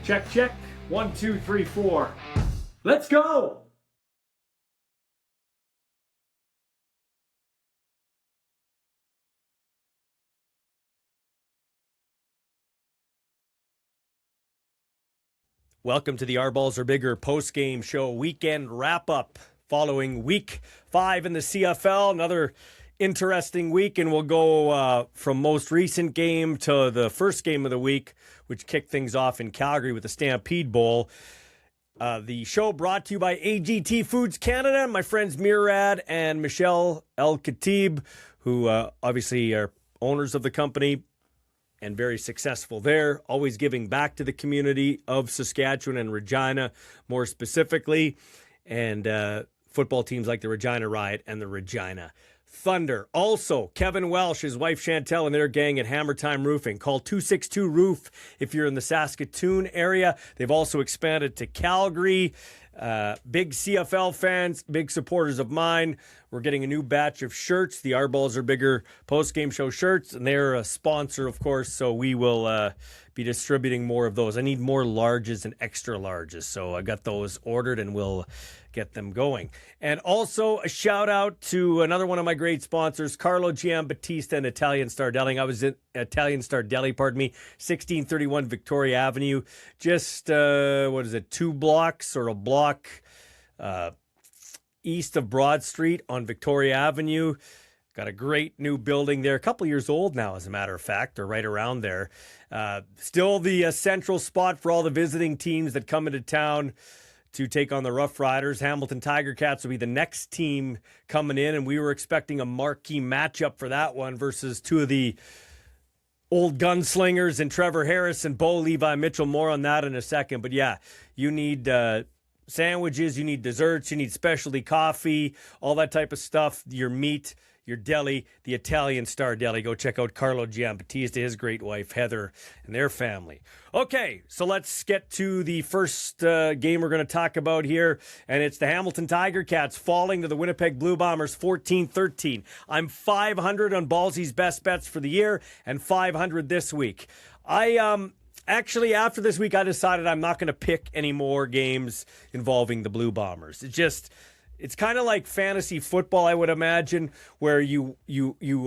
Check, check. 1, 2, 3, 4. Let's go! Welcome to the Our Balls Are Bigger post-game show weekend wrap-up following week 5 in the CFL. Another interesting week, and we'll go from most recent game to the first game of the week, which kicked things off in Calgary with the Stampede Bowl. The show brought to you by AGT Foods Canada, my friends Murad and Michelle El-Khatib, who obviously are owners of the company and very successful there, always giving back to the community of Saskatchewan and Regina more specifically, and football teams like the Regina Riot and the Regina Thunder. Also, Kevin Welsh, his wife Chantel, and their gang at Hammer Time Roofing. Call 262-ROOF if you're in the Saskatoon area. They've also expanded to Calgary. Big CFL fans, big supporters of mine. We're getting a new batch of shirts, the Our Balls Are Bigger post-game show shirts, and they're a sponsor, of course, so we will be distributing more of those. I need more larges and extra larges, so I got those ordered, and we'll get them going. And also a shout out to another one of my great sponsors, Carlo Giambattista and Italian Stardelli. I was in Italian Stardelli, 1631 Victoria Avenue. Just, 2 blocks or a block east of Broad Street on Victoria Avenue. Got a great new building there, a couple years old now, as a matter of fact, or right around there. Still the central spot for all the visiting teams that come into town to take on the Rough Riders. Hamilton Tiger Cats will be the next team coming in, and we were expecting a marquee matchup for that one versus two of the old gunslingers and Trevor Harris and Bo Levi Mitchell. More on that in a second. But yeah, you need sandwiches, you need desserts, you need specialty coffee, all that type of stuff, your meat, your deli, the Italian Star Deli. Go check out Carlo Giambattista, his great wife, Heather, and their family. Okay, so let's get to the first game we're going to talk about here, and it's the Hamilton Tiger Cats falling to the Winnipeg Blue Bombers 14-13. I'm 500 on Ballsy's best bets for the year, and 500 this week. Actually, after this week, I decided I'm not going to pick any more games involving the Blue Bombers. It's kind of like fantasy football, I would imagine, where you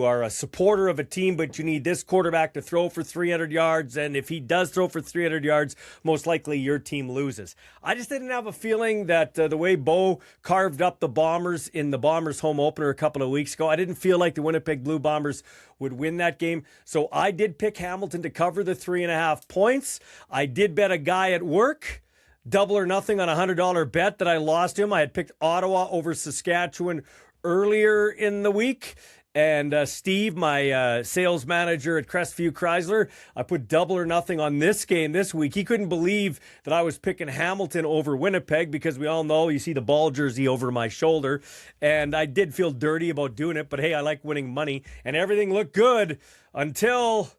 are a supporter of a team, but you need this quarterback to throw for 300 yards, and if he does throw for 300 yards, most likely your team loses. I just didn't have a feeling that the way Bo carved up the Bombers in the Bombers home opener a couple of weeks ago, I didn't feel like the Winnipeg Blue Bombers would win that game. So I did pick Hamilton to cover the 3.5 points. I did bet a guy at work double or nothing on a $100 bet that I lost him. I had picked Ottawa over Saskatchewan earlier in the week. And Steve, my sales manager at Crestview Chrysler, I put double or nothing on this game this week. He couldn't believe that I was picking Hamilton over Winnipeg because we all know you see the ball jersey over my shoulder. And I did feel dirty about doing it, but hey, I like winning money. And everything looked good until...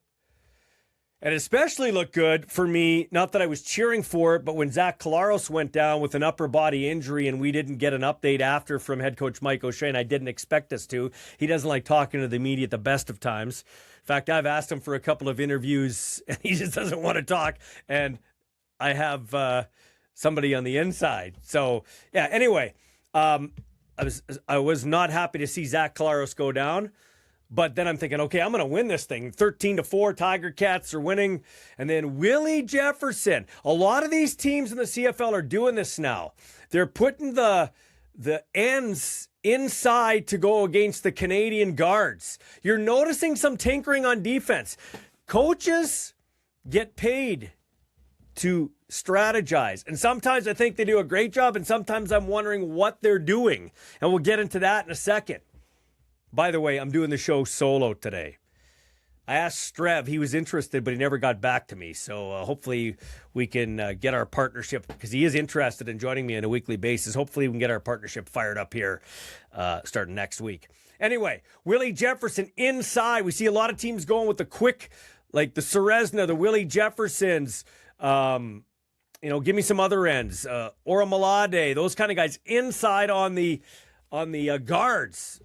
And especially looked good for me, not that I was cheering for it, but when Zach Collaros went down with an upper body injury and we didn't get an update after from head coach Mike O'Shea, and I didn't expect us to. He doesn't like talking to the media at the best of times. In fact, I've asked him for a couple of interviews, and he just doesn't want to talk. And I have somebody on the inside. So, yeah, anyway, I was not happy to see Zach Collaros go down. But then I'm thinking, okay, I'm going to win this thing. 13-4, Tiger Cats are winning. And then Willie Jefferson. A lot of these teams in the CFL are doing this now. They're putting the ends inside to go against the Canadian guards. You're noticing some tinkering on defense. Coaches get paid to strategize. And sometimes I think they do a great job, and sometimes I'm wondering what they're doing. And we'll get into that in a second. By the way, I'm doing the show solo today. I asked Strev. He was interested, but he never got back to me. So hopefully we can get our partnership, because he is interested in joining me on a weekly basis. Hopefully we can get our partnership fired up here starting next week. Anyway, Willie Jefferson inside. We see a lot of teams going with the quick, like the Serezna, the Willie Jeffersons. Give me some other ends. Ora Malade, those kind of guys inside on the guards.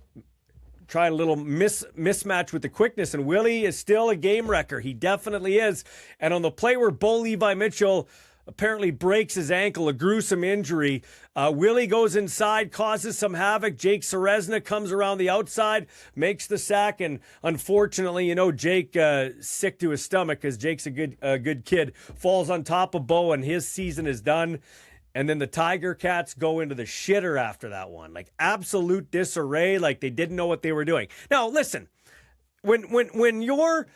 Try a little mismatch with the quickness, and Willie is still a game wrecker. He definitely is. And on the play where Bo Levi Mitchell apparently breaks his ankle, a gruesome injury. Willie goes inside, causes some havoc. Jake Ceresna comes around the outside, makes the sack, and unfortunately, Jake sick to his stomach because Jake's a good kid, falls on top of Bo, and his season is done. And then the Tiger Cats go into the shitter after that one. Like absolute disarray, like they didn't know what they were doing. Now, listen, when you're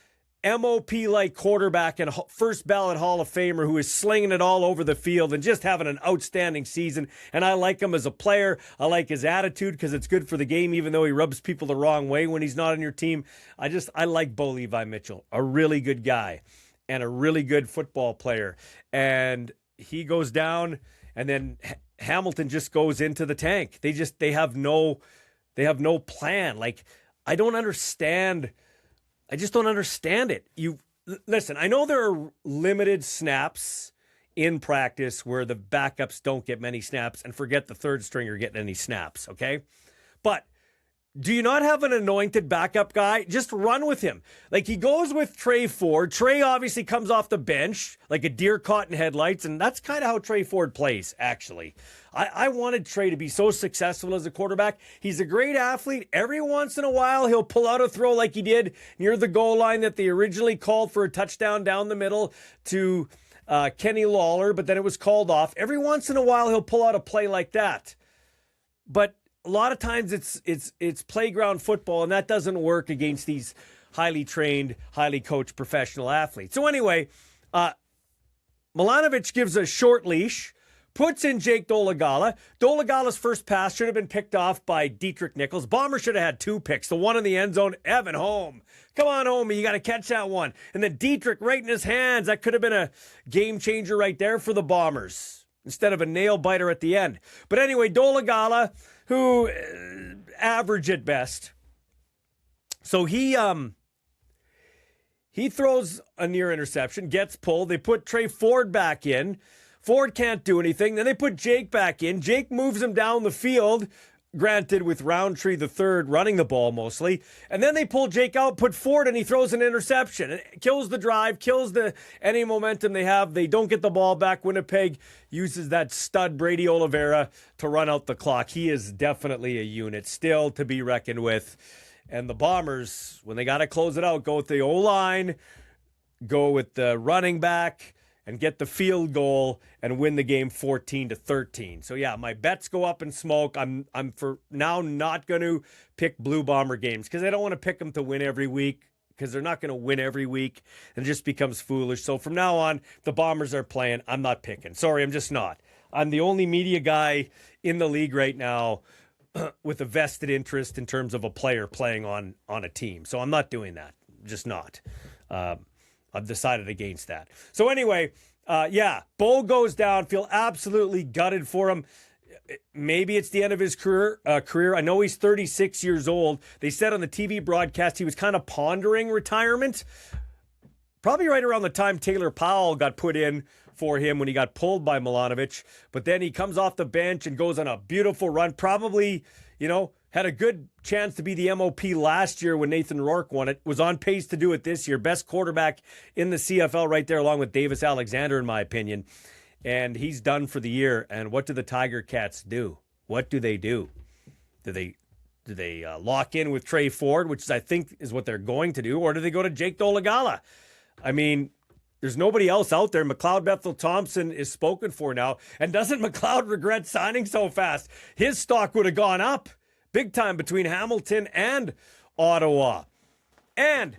MOP-like quarterback and first ballot Hall of Famer who is slinging it all over the field and just having an outstanding season. And I like him as a player. I like his attitude because it's good for the game, even though he rubs people the wrong way when he's not on your team. I like Bo Levi Mitchell, a really good guy and a really good football player. And he goes down, and then Hamilton just goes into the tank. They have no plan. Like, I don't understand. I just don't understand it. Listen, I know there are limited snaps in practice where the backups don't get many snaps, and forget the third stringer getting any snaps, okay? But do you not have an anointed backup guy? Just run with him. Like, he goes with Trey Ford. Trey obviously comes off the bench like a deer caught in headlights, and that's kind of how Trey Ford plays, actually. I wanted Trey to be so successful as a quarterback. He's a great athlete. Every once in a while, he'll pull out a throw like he did near the goal line that they originally called for a touchdown down the middle to Kenny Lawler, but then it was called off. Every once in a while, he'll pull out a play like that. But a lot of times it's playground football, and that doesn't work against these highly trained, highly coached professional athletes. So anyway, Milanovic gives a short leash, puts in Jake Dolegala. Dolegala's first pass should have been picked off by Dietrich Nichols. Bomber should have had 2 picks. The one in the end zone, Evan Holm. Come on, homie, you got to catch that one. And then Dietrich right in his hands. That could have been a game changer right there for the Bombers instead of a nail biter at the end. But anyway, Dolegala, who average at best. So he throws a near interception, gets pulled. They put Trey Ford back in. Ford can't do anything. Then they put Jake back in. Jake moves him down the field, granted with Roundtree the third running the ball mostly. And then they pull Jake out, put Ford, and he throws an interception. It kills the drive, kills any momentum they have. They don't get the ball back. Winnipeg uses that stud Brady Oliveira to run out the clock. He is definitely a unit still to be reckoned with. And the Bombers, when they got to close it out, go with the O-line, go with the running back, and get the field goal and win the game 14-13. So yeah, my bets go up in smoke. I'm for now not going to pick Blue Bomber games because I don't want to pick them to win every week because they're not going to win every week and it just becomes foolish. So from now on, the Bombers are playing. I'm not picking. Sorry, I'm just not. I'm the only media guy in the league right now with a vested interest in terms of a player playing on a team. So I'm not doing that. Just not. I've decided against that. So anyway, Bo goes down. Feel absolutely gutted for him. Maybe it's the end of his career. I know he's 36 years old. They said on the TV broadcast he was kind of pondering retirement. Probably right around the time Taylor Powell got put in for him when he got pulled by Milanovic. But then he comes off the bench and goes on a beautiful run. Probably, had a good chance to be the MOP last year when Nathan Rourke won it. Was on pace to do it this year. Best quarterback in the CFL right there, along with Davis Alexander, in my opinion. And he's done for the year. And what do the Tiger Cats do? What do? Do they lock in with Trey Ford, which I think is what they're going to do, or do they go to Jake Dolegala? I mean, there's nobody else out there. McLeod Bethel Thompson is spoken for now. And doesn't McLeod regret signing so fast? His stock would have gone up big time between Hamilton and Ottawa. And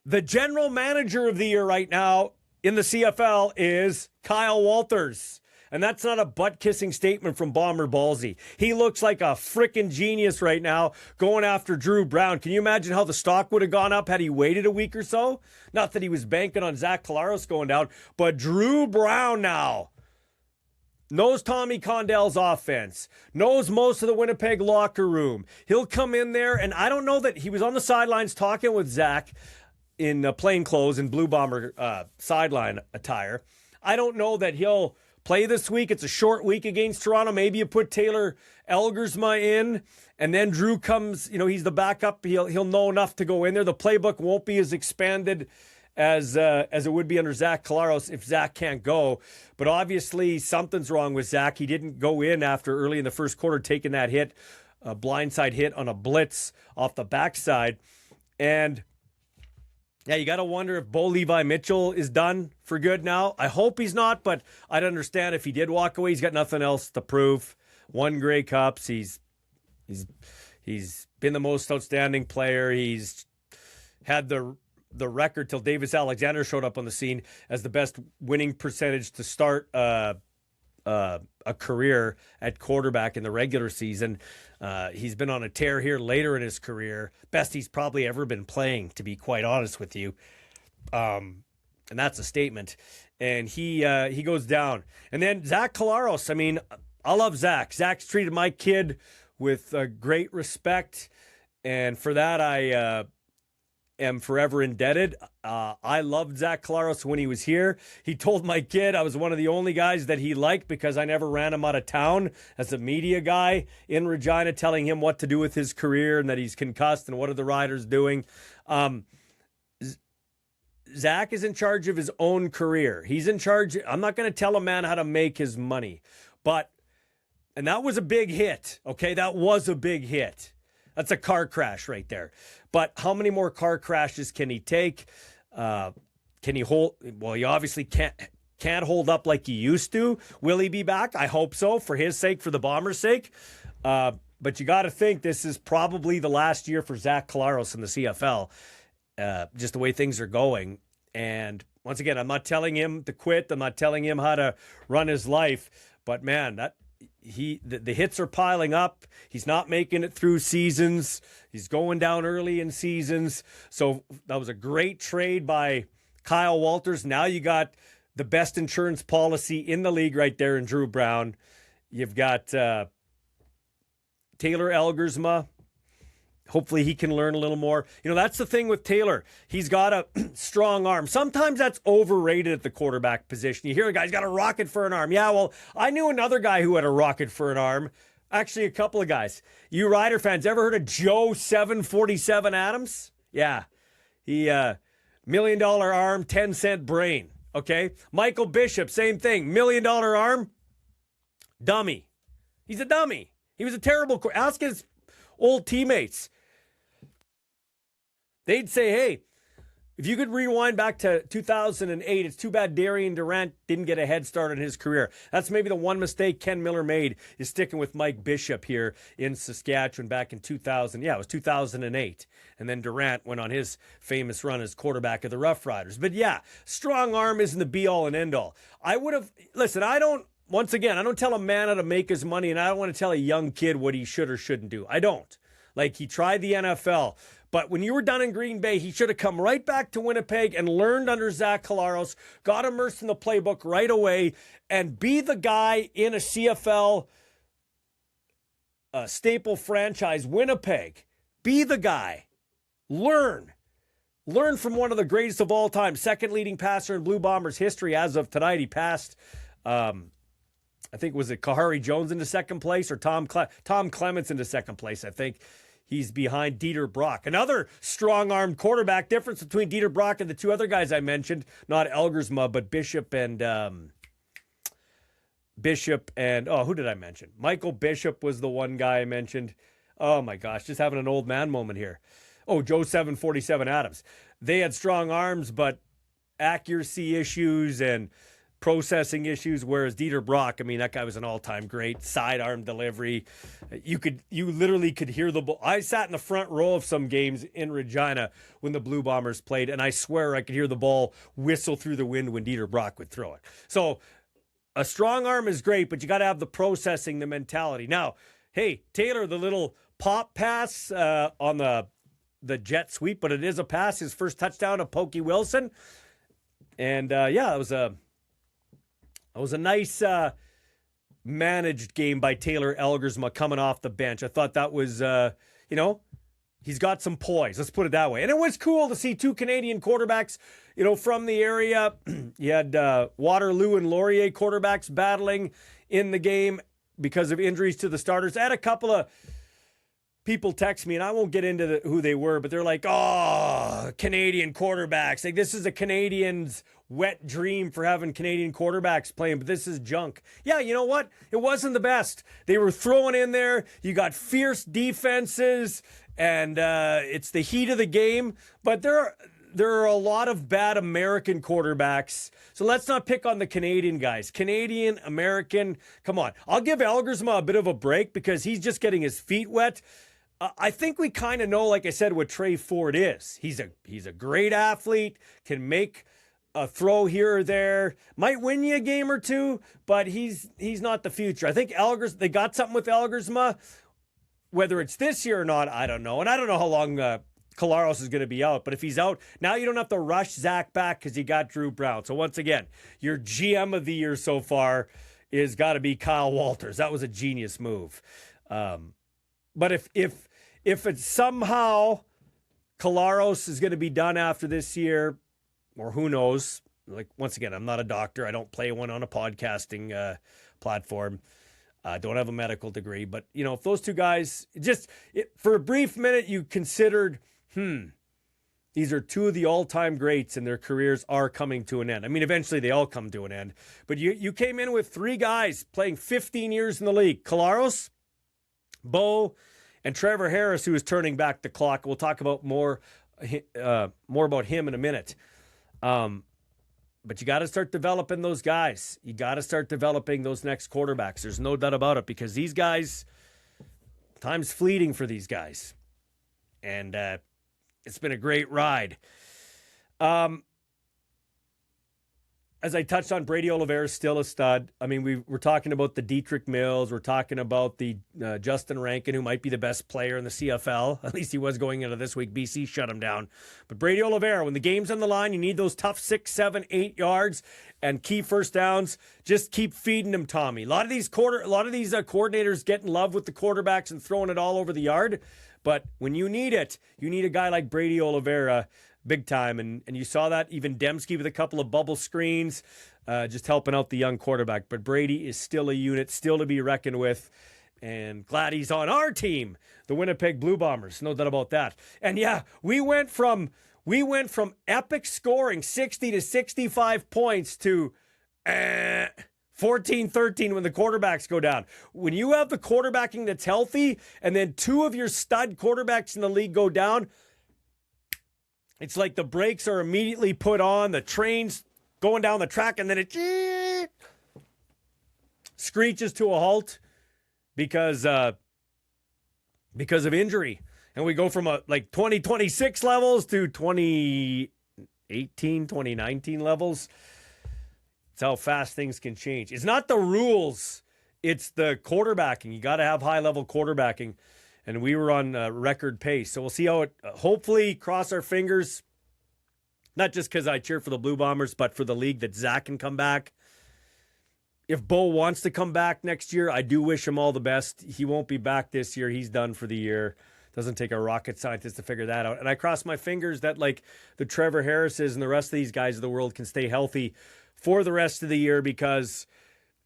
the general manager of the year right now in the CFL is Kyle Walters. And that's not a butt-kissing statement from Bomber Ballsy. He looks like a frickin' genius right now going after Drew Brown. Can you imagine how the stock would have gone up had he waited a week or so? Not that he was banking on Zach Collaros going down, but Drew Brown now knows Tommy Condell's offense, knows most of the Winnipeg locker room. He'll come in there, and I don't know that he was on the sidelines talking with Zach in plain clothes and Blue Bomber sideline attire. I don't know that he'll play this week. It's a short week against Toronto. Maybe you put Taylor Elgersma in, and then Drew comes, he's the backup. He'll know enough to go in there. The playbook won't be as expanded as it would be under Zach Collaros if Zach can't go. But obviously something's wrong with Zach. He didn't go in after early in the first quarter taking that hit, a blindside hit on a blitz off the backside. And yeah, you got to wonder if Bo Levi Mitchell is done for good now. I hope he's not, but I'd understand if he did walk away. He's got nothing else to prove. Won Grey Cups. He's been the most outstanding player. He's had the record till Davis Alexander showed up on the scene as the best winning percentage to start a career at quarterback in the regular season. He's been on a tear here later in his career. Best he's probably ever been playing, to be quite honest with you. And that's a statement. And he goes down. And then Zach Collaros. I mean, I love Zach. Zach's treated my kid with great respect. And for that, I am forever indebted. I loved Zach Collaros when he was here. He told my kid I was one of the only guys that he liked because I never ran him out of town as a media guy in Regina, telling him what to do with his career and that he's concussed and what are the Riders doing. Zach is in charge of his own career. He's in charge. I'm not going to tell a man how to make his money, and that was a big hit. Okay. That was a big hit. That's a car crash right there. But how many more car crashes can he take? Can he hold? Well, he obviously can't hold up like he used to. Will he be back? I hope so, for his sake, for the Bombers' sake. But you got to think this is probably the last year for Zach Collaros in the CFL, just the way things are going. And once again, I'm not telling him to quit. I'm not telling him how to run his life. But man, the hits are piling up. He's not making it through seasons. He's going down early in seasons. So that was a great trade by Kyle Walters. Now you got the best insurance policy in the league right there in Drew Brown. You've got Taylor Elgersma. Hopefully he can learn a little more. You know, that's the thing with Taylor. He's got a strong arm. Sometimes that's overrated at the quarterback position. You hear a guy's got a rocket for an arm. Yeah, well, I knew another guy who had a rocket for an arm. Actually, a couple of guys. You Rider fans, ever heard of Joe 747 Adams? Yeah. He, $1 million arm, 10-cent brain. Okay. Michael Bishop, same thing. $1 million arm, dummy. He's a dummy. He was a terrible. Ask his old teammates. They'd say, hey, if you could rewind back to 2008, it's too bad Darian Durant didn't get a head start in his career. That's maybe the one mistake Ken Miller made, is sticking with Mike Bishop here in Saskatchewan back in 2000. Yeah, it was 2008. And then Durant went on his famous run as quarterback of the Rough Riders. But yeah, strong arm isn't the be-all and end-all. Listen, I don't tell a man how to make his money, and I don't want to tell a young kid what he should or shouldn't do. I don't. Like, he tried the NFL. But when you were done in Green Bay, he should have come right back to Winnipeg and learned under Zach Collaros, got immersed in the playbook right away, and be the guy in a CFL staple franchise, Winnipeg. Be the guy. Learn from one of the greatest of all time, second leading passer in Blue Bombers history as of tonight. He passed, I think, was it Kahari Jones into second place or Tom Clements into second place, I think. He's behind Dieter Brock. Another strong-armed quarterback. Difference between Dieter Brock and the two other guys I mentioned, not Elgersma, but Bishop and who did I mention? Michael Bishop was the one guy I mentioned. Oh my gosh, just having an old man moment here. Oh, Joe 747 Adams. They had strong arms, but accuracy issues and processing issues, whereas Dieter Brock, I mean, that guy was an all-time great. Sidearm delivery. You literally could hear the ball. I sat in the front row of some games in Regina when the Blue Bombers played, and I swear I could hear the ball whistle through the wind when Dieter Brock would throw it. So a strong arm is great, but you got to have the processing, the mentality. Now, hey, Taylor, the little pop pass on the jet sweep, but it is a pass, his first touchdown to Pokey Wilson. And it was a nice managed game by Taylor Elgersma coming off the bench. I thought that was, he's got some poise. Let's put it that way. And it was cool to see two Canadian quarterbacks, from the area. You had Waterloo and Laurier quarterbacks battling in the game because of injuries to the starters. I had a couple of people text me, and I won't get into who they were, but they're like, oh, Canadian quarterbacks. Like, this is a Canadian's wet dream for having Canadian quarterbacks playing, but this is junk. Yeah, you know what? It wasn't the best. They were throwing in there. You got fierce defenses, and it's the heat of the game. But there are a lot of bad American quarterbacks. So let's not pick on the Canadian guys. Canadian, American, come on. I'll give Elgersma a bit of a break because he's just getting his feet wet. I think we kind of know, like I said, what Trey Ford is. He's a great athlete, can make a throw here or there, might win you a game or two, but he's not the future. I think they got something with Elgersma. Whether it's this year or not, I don't know. And I don't know how long Collaros is going to be out. But if he's out, now you don't have to rush Zach back because you got Drew Brown. So once again, your GM of the year so far is got to be Kyle Walters. That was a genius move. But if it's somehow Collaros is going to be done after this year, or who knows, like, once again, I'm not a doctor. I don't play one on a podcasting platform. Don't have a medical degree. But, if those two guys, for a brief minute, you considered, these are two of the all-time greats and their careers are coming to an end. I mean, eventually they all come to an end. But you came in with three guys playing 15 years in the league. Collaros, Bo, and Trevor Harris, who is turning back the clock. We'll talk about more about him in a minute. But you got to start developing those guys. You got to start developing those next quarterbacks. There's no doubt about it, because these guys, time's fleeting for these guys. And it's been a great ride. As I touched on, Brady Oliveira is still a stud. I mean, we're talking about the Dietrich Mills. We're talking about the Justin Rankin, who might be the best player in the CFL. At least he was going into this week. BC shut him down. But Brady Oliveira, when the game's on the line, you need those tough 6, 7, 8 yards and key first downs. Just keep feeding them, Tommy. A lot of these coordinators get in love with the quarterbacks and throwing it all over the yard. But when you need it, you need a guy like Brady Oliveira big time. And you saw that even Dembski with a couple of bubble screens, just helping out the young quarterback. But Brady is still a unit, still to be reckoned with. And glad he's on our team, the Winnipeg Blue Bombers. No doubt about that. And yeah, we went from epic scoring, 60 to 65 points, to 14-13 when the quarterbacks go down. When you have the quarterbacking that's healthy, and then two of your stud quarterbacks in the league go down, it's like the brakes are immediately put on, the train's going down the track, and then it screeches to a halt because of injury. And we go from 2026 levels to 2018, 2019 levels. It's how fast things can change. It's not the rules, it's the quarterbacking. You got to have high-level quarterbacking. And we were on record pace. So we'll see how it, hopefully, cross our fingers, not just because I cheer for the Blue Bombers, but for the league, that Zach can come back. If Bo wants to come back next year, I do wish him all the best. He won't be back this year. He's done for the year. Doesn't take a rocket scientist to figure that out. And I cross my fingers that, like, the Trevor Harrises and the rest of these guys of the world can stay healthy for the rest of the year, because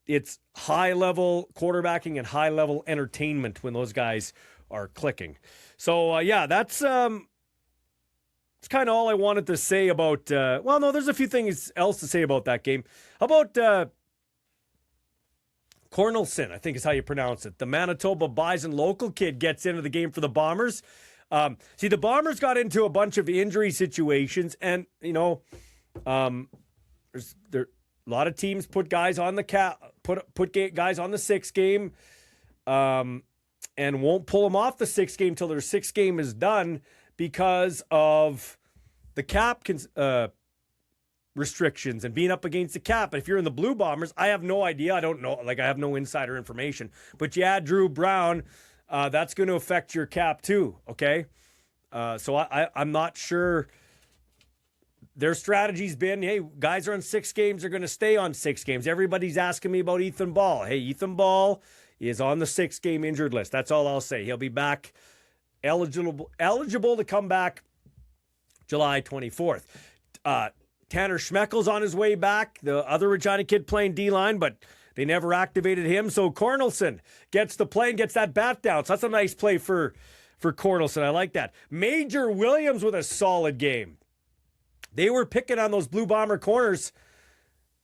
it's high-level quarterbacking and high-level entertainment when those guys are clicking. So, that's kind of all I wanted to say about, there's a few things else to say about that game. How about Cornelsen, I think is how you pronounce it. The Manitoba Bison local kid gets into the game for the Bombers. The Bombers got into a bunch of injury situations, and, there's a lot of teams put guys on the put guys on the 6 game, and won't pull them off the 6 game till their 6 game is done because of the cap restrictions and being up against the cap. If you're in the Blue Bombers, I have no idea. I don't know. I have no insider information. But you add Drew Brown, that's going to affect your cap too, okay? So I'm not sure. Their strategy's been, hey, guys are on 6 games, they're going to stay on 6 games. Everybody's asking me about Ethan Ball. Hey, Ethan Ball is on the 6-game injured list. That's all I'll say. He'll be back, eligible to come back July 24th. Tanner Schmeckel's on his way back, the other Regina kid playing D-line, but they never activated him. So Cornelsen gets the play and gets that bat down. So that's a nice play for for Cornelson. I like that. Major Williams with a solid game. They were picking on those Blue Bomber corners,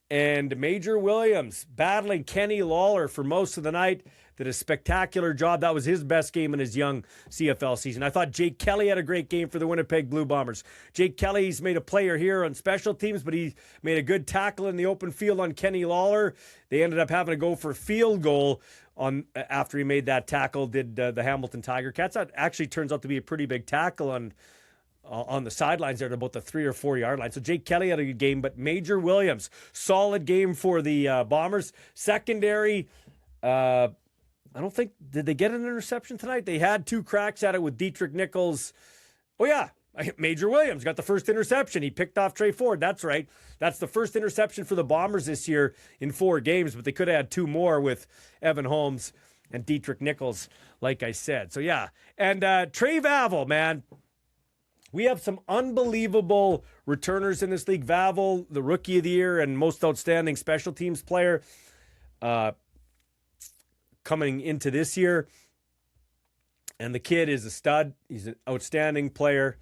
and Major Williams battling Kenny Lawler for most of the night. Did a spectacular job. That was his best game in his young CFL season. I thought Jake Kelly had a great game for the Winnipeg Blue Bombers. Jake Kelly's made a player here on special teams, but he made a good tackle in the open field on Kenny Lawler. They ended up having to go for a field goal after he made that tackle, did the Hamilton Tiger Cats. That actually turns out to be a pretty big tackle on the sidelines there at about the 3 or 4 yard line. So Jake Kelly had a good game, but Major Williams, solid game for the Bombers. Secondary, I don't think, did they get an interception tonight? They had 2 cracks at it with Dietrich Nichols. Oh, yeah. Major Williams got the first interception. He picked off Trey Ford. That's right. That's the first interception for the Bombers this year in 4 games, but they could have had 2 more with Evan Holmes and Dietrich Nichols, like I said. So, yeah. And Trey Vavel, man. We have some unbelievable returners in this league. Vavel, the Rookie of the Year and most outstanding special teams player, coming into this year. And the kid is a stud. He's an outstanding player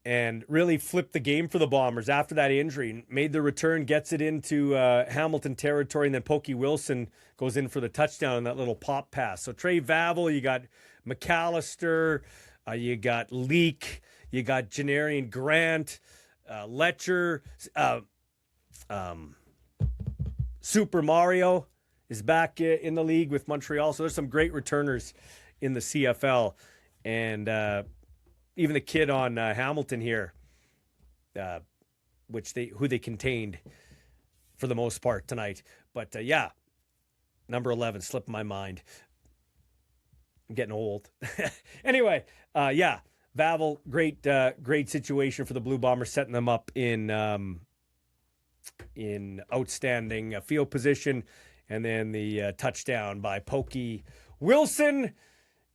and really flipped the game for the Bombers after that injury. Made the return, gets it into Hamilton territory, and then Pokey Wilson goes in for the touchdown on that little pop pass. So Trey Vavel, you got McAllister, you got Leak, you got Janarian Grant, Letcher, Super Mario is back in the league with Montreal. So there's some great returners in the CFL. And even the kid on Hamilton here, who they contained for the most part tonight. But yeah, number 11 slipped my mind. I'm getting old. Anyway, yeah, Vavel, great situation for the Blue Bombers, setting them up in outstanding field position. And then the touchdown by Pokey Wilson.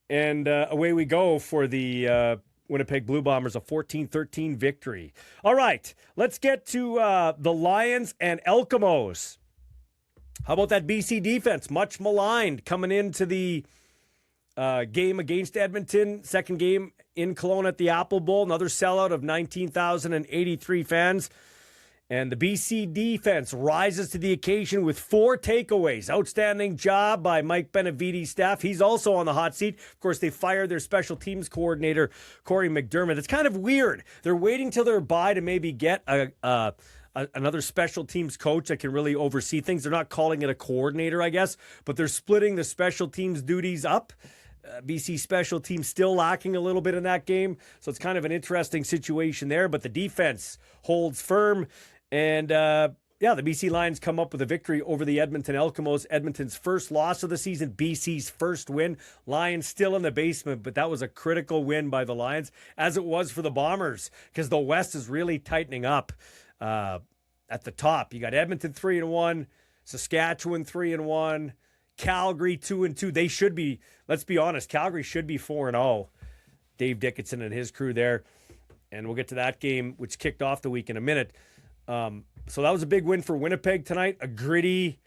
And away we go for the Winnipeg Blue Bombers, a 14-13 victory. All right, let's get to the Lions and Elkamos. How about that BC defense? Much maligned coming into the game against Edmonton. Second game in Kelowna at the Apple Bowl. Another sellout of 19,083 fans. And the BC defense rises to the occasion with 4 takeaways. Outstanding job by Mike Benevides' staff. He's also on the hot seat. Of course, they fired their special teams coordinator, Corey McDermott. It's kind of weird. They're waiting till they're bye to maybe get another special teams coach that can really oversee things. They're not calling it a coordinator, I guess, but they're splitting the special teams duties up. BC special teams still lacking a little bit in that game. So it's kind of an interesting situation there, but the defense holds firm. And, the BC Lions come up with a victory over the Edmonton Elkamos. Edmonton's first loss of the season, BC's first win. Lions still in the basement, but that was a critical win by the Lions, as it was for the Bombers, because the West is really tightening up at the top. You got Edmonton 3-1, Saskatchewan 3-1, Calgary 2-2. They should be, let's be honest, Calgary should be 4-0. Dave Dickinson and his crew there. And we'll get to that game, which kicked off the week in a minute. So that was a big win for Winnipeg tonight, a gritty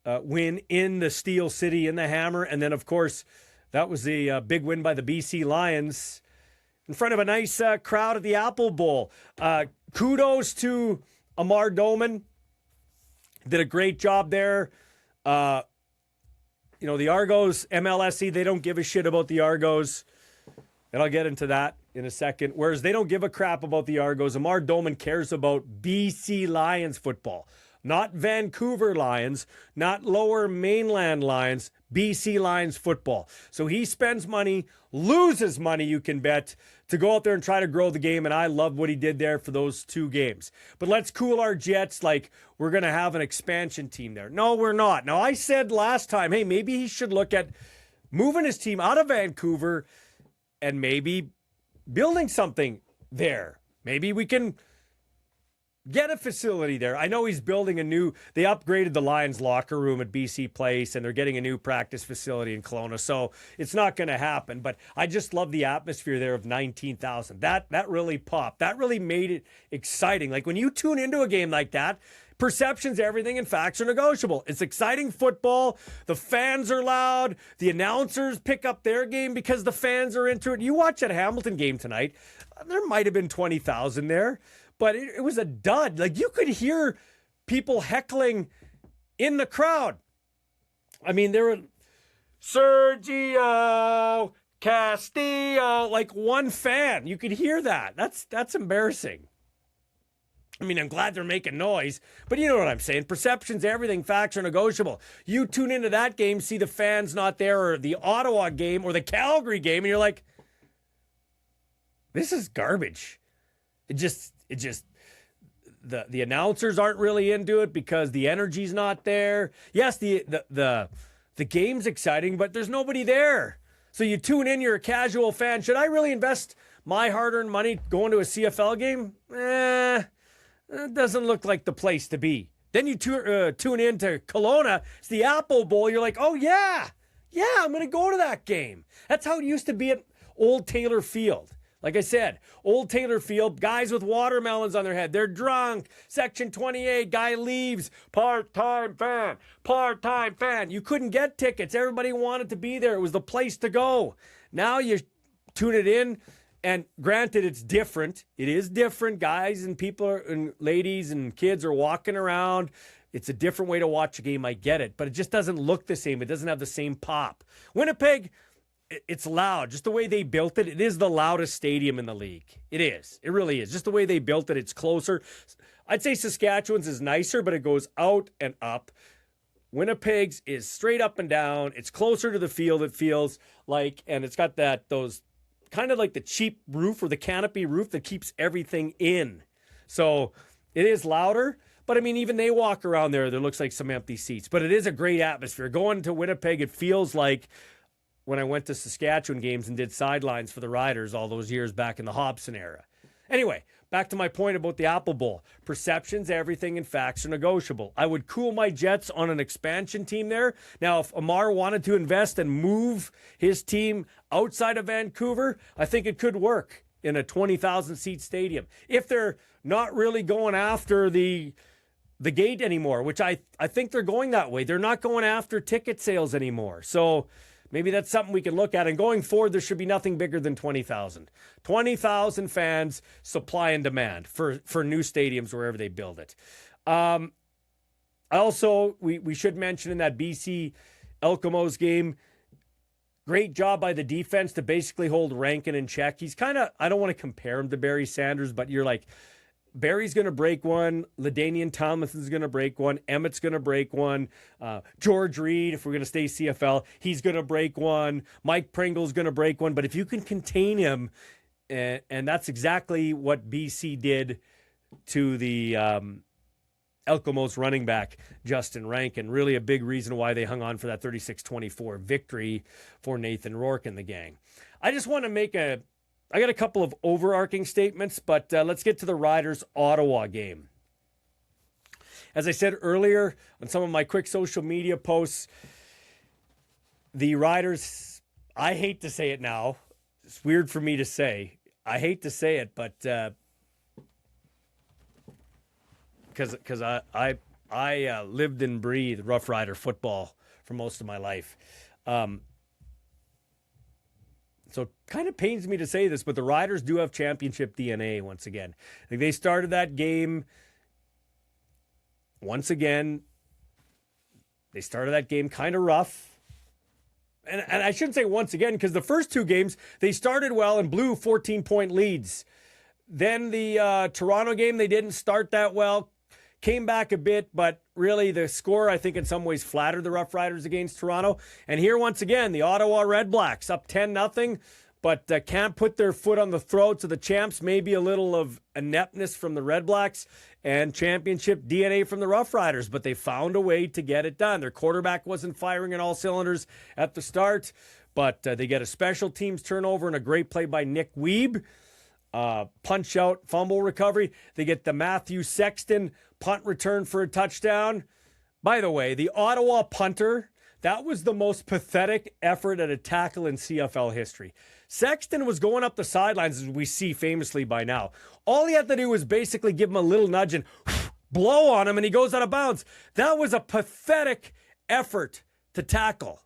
win in the Steel City, in the Hammer. And then, of course, that was a big win by the BC Lions in front of a nice crowd at the Apple Bowl. Kudos to Amar Doman. Did a great job there. The Argos, MLSE, they don't give a shit about the Argos. And I'll get into that in a second. Whereas they don't give a crap about the Argos. Amar Doman cares about BC Lions football. Not Vancouver Lions, not Lower Mainland Lions, BC Lions football. So he spends money, loses money, you can bet, to go out there and try to grow the game. And I love what he did there for those 2 games. But let's cool our jets like we're going to have an expansion team there. No, we're not. Now, I said last time, hey, maybe he should look at moving his team out of Vancouver and maybe building something there. Maybe we can Get a facility there. I know he's building they upgraded the Lions locker room at BC Place, and they're getting a new practice facility in Kelowna. So it's not going to happen. But I just love the atmosphere there of 19,000. That really popped. That really made it exciting. Like when you tune into a game like that, perception's everything and facts are negotiable. It's exciting football. The fans are loud. The announcers pick up their game because the fans are into it. You watch that Hamilton game tonight, there might have been 20,000 there. But it was a dud. Like you could hear people heckling in the crowd. I mean, there were Sergio Castillo, like one fan. You could hear that. That's embarrassing. I mean, I'm glad they're making noise, but you know what I'm saying. Perception's everything. Facts are negotiable. You tune into that game, see the fans not there, or the Ottawa game or the Calgary game, and you're like, this is garbage. The announcers aren't really into it because the energy's not there. Yes, the game's exciting, but there's nobody there. So you tune in, you're a casual fan. Should I really invest my hard-earned money going to a CFL game? It doesn't look like the place to be. Then you tune in to Kelowna. It's the Apple Bowl. You're like, oh yeah, I'm going to go to that game. That's how it used to be at Old Taylor Field. Like I said, Old Taylor Field, guys with watermelons on their head. They're drunk. Section 28, guy leaves. Part-time fan. You couldn't get tickets. Everybody wanted to be there. It was the place to go. Now you tune it in, and granted, it's different. It is different. Guys and and ladies and kids are walking around. It's a different way to watch a game. I get it. But it just doesn't look the same. It doesn't have the same pop. Winnipeg, it's loud. Just the way they built it. It is the loudest stadium in the league. It is. It really is. Just the way they built it. It's closer. I'd say Saskatchewan's is nicer, but it goes out and up. Winnipeg's is straight up and down. It's closer to the field, it feels like, and it's got those kind of like the cheap roof or the canopy roof that keeps everything in. So it is louder. But I mean, even they walk around there looks like some empty seats. But it is a great atmosphere. Going to Winnipeg, it feels like when I went to Saskatchewan games and did sidelines for the Riders all those years back in the Hobson era. Anyway, back to my point about the Apple Bowl. Perception's everything and facts are negotiable. I would cool my jets on an expansion team there. Now, if Amar wanted to invest and move his team outside of Vancouver, I think it could work in a 20,000 seat stadium. If they're not really going after the gate anymore, which I think they're going that way. They're not going after ticket sales anymore. So maybe that's something we can look at. And going forward, there should be nothing bigger than 20,000. 20,000 fans, supply and demand for new stadiums wherever they build it. Also, we should mention in that BC Elkimos game, great job by the defense to basically hold Rankin in check. He's kind of, I don't want to compare him to Barry Sanders, but you're like, Barry's going to break one. LaDainian Tomlinson's going to break one. Emmett's going to break one. George Reed, if we're going to stay CFL, he's going to break one. Mike Pringle's going to break one. But if you can contain him, and that's exactly what BC did to the Elkimos running back, Justin Rankin. Really a big reason why they hung on for that 36-24 victory for Nathan Rourke and the gang. I just want to I got a couple of overarching statements, but let's get to the Riders-Ottawa game. As I said earlier on some of my quick social media posts, the Riders, I hate to say it now. It's weird for me to say. I hate to say it, but because I lived and breathed Rough Rider football for most of my life. So it kind of pains me to say this, but the Riders do have championship DNA once again. Like they started that game once again. They started that game kind of rough. And I shouldn't say once again, because the first two games, they started well and blew 14-point leads. Then the Toronto game, they didn't start that well. Came back a bit, but really the score, I think, in some ways flattered the Rough Riders against Toronto. And here, once again, the Ottawa Red Blacks up 10-0, but can't put their foot on the throats of the champs. Maybe a little of ineptness from the Red Blacks and championship DNA from the Rough Riders, but they found a way to get it done. Their quarterback wasn't firing on all cylinders at the start, but they get a special teams turnover and a great play by Nick Wiebe. punch out fumble recovery. They get the Matthew Sexton punt return for a touchdown. By the way, the Ottawa punter, that was the most pathetic effort at a tackle in CFL history. Sexton was going up the sidelines, as we see famously by now. All he had to do was basically give him a little nudge and blow on him, and he goes out of bounds. That was a pathetic effort to tackle.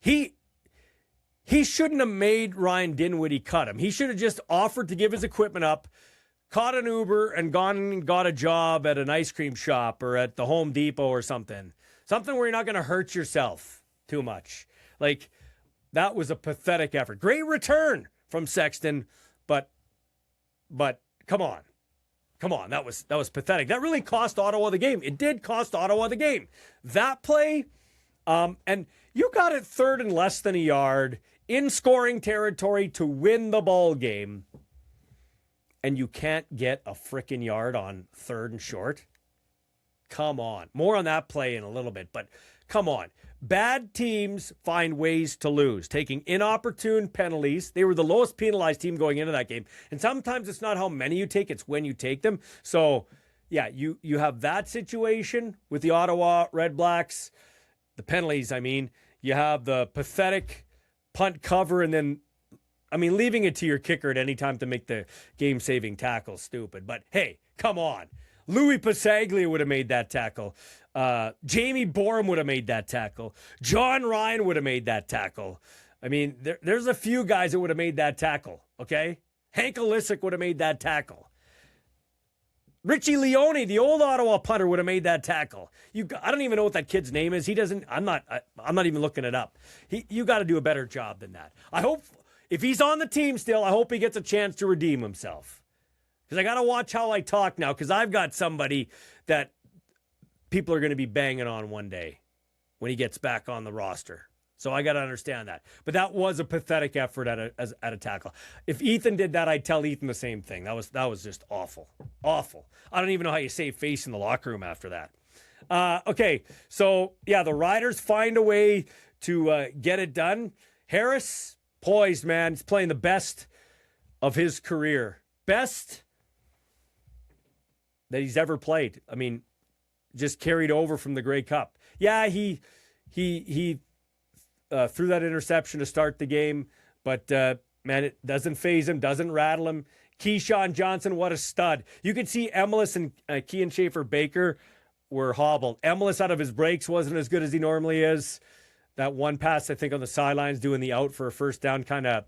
He shouldn't have made Ryan Dinwiddie cut him. He should have just offered to give his equipment up, caught an Uber, and gone and got a job at an ice cream shop or at the Home Depot or something. Something where you're not going to hurt yourself too much. Like, that was a pathetic effort. Great return from Sexton, but come on. Come on, that was pathetic. That really cost Ottawa the game. It did cost Ottawa the game. That play, and you got it third and less than a yard in scoring territory to win the ball game, and you can't get a frickin' yard on third and short. Come on. More on that play in a little bit, but come on. Bad teams find ways to lose, taking inopportune penalties. They were the lowest penalized team going into that game. And sometimes it's not how many you take, it's when you take them. So, yeah, you have that situation with the Ottawa Red Blacks. The penalties, I mean. You have the pathetic punt cover and then, leaving it to your kicker at any time to make the game-saving tackle stupid. But, hey, come on. Louis Pasaglia would have made that tackle. Jamie Borum would have made that tackle. John Ryan would have made that tackle. There's a few guys that would have made that tackle, okay? Hank Olisic would have made that tackle. Richie Leone, the old Ottawa punter, would have made that tackle. I don't even know what that kid's name is. I'm not even looking it up. You got to do a better job than that. I hope, if he's on the team still, I hope he gets a chance to redeem himself. Because I got to watch how I talk now, because I've got somebody that people are going to be banging on one day when he gets back on the roster. So I got to understand that. But that was a pathetic effort at a tackle. If Ethan did that, I'd tell Ethan the same thing. That was just awful. Awful. I don't even know how you save face in the locker room after that. Okay, so, yeah, the Riders find a way to get it done. Harris, poised, man. He's playing the best of his career. Best that he's ever played. Just carried over from the Grey Cup. Yeah, he threw that interception to start the game, but man, it doesn't faze him, doesn't rattle him. Keyshawn Johnson, what a stud. You could see Emilus and Kean Schaefer-Baker were hobbled. Emilus out of his breaks wasn't as good as he normally is. That one pass, I think, on the sidelines, doing the out for a first down, kind of,